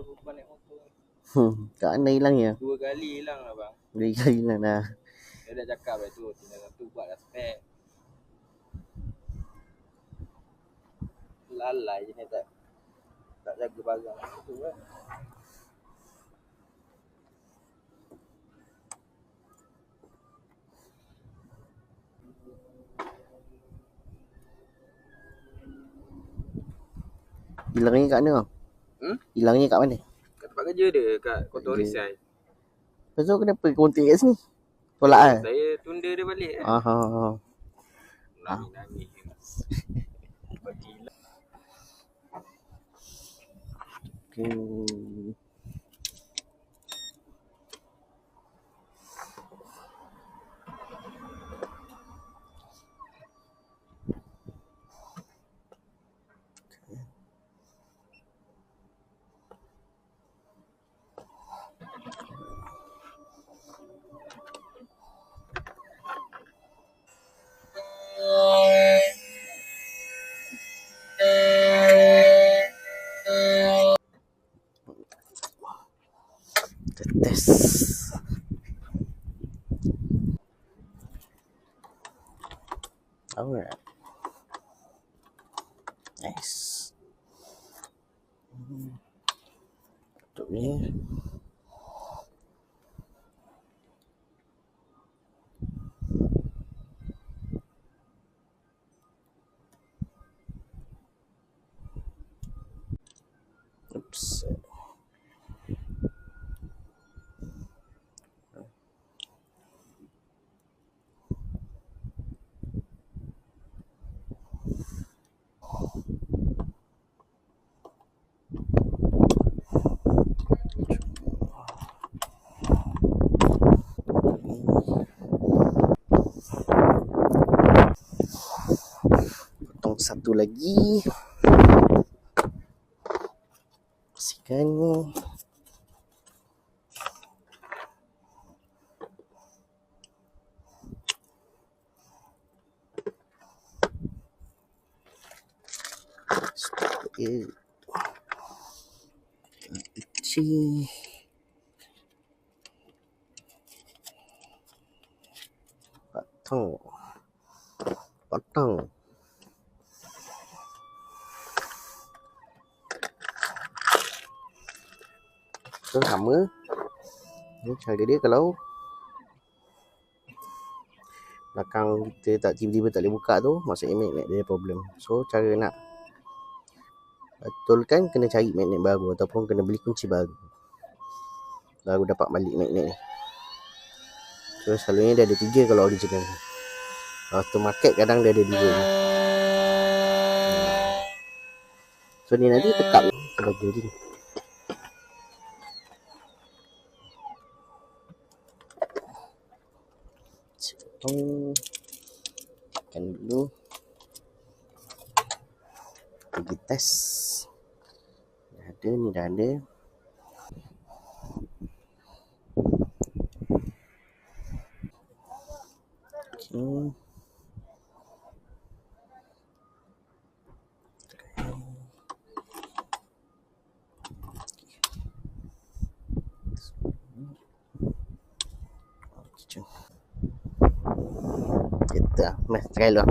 perempuan naik motor. Kat mana hilangnya? 2 kali hilang lah bang. 2 kali hilang dah. Dia dah cakap lah tu, tinggal satu buat lah spek. Lalai je ni, tak jaga barang tu kan. Hilangnya kat mana? Hilangnya kat mana? Kat tempat kerja dia, kat Kotor Risai. Lepas tu kenapa kontak kat sini? Tolak kan? Saya tunda dia balik kan. Nangis. Bagilah. Okay. Test. Alright. Nice. Tutup ni. Oops. Potong satu lagi. Bersihkan. Supaya isi. Potong. So sama. Ni cara dia kalau belakang kita tak tiba-tiba tak boleh buka tu, maksudnya magnet dia problem. So cara nak betulkan kena cari magnet baru ataupun kena beli kunci baru dapat balik magnet ni. So selalunya dia ada 3 kalau original. Kalau aftermarket kadang dia ada 2. So ni nanti tekap bagi ni. Tekan dulu. Pergi test. Dah ada, ni dah ada. Okay. Kita try dulu.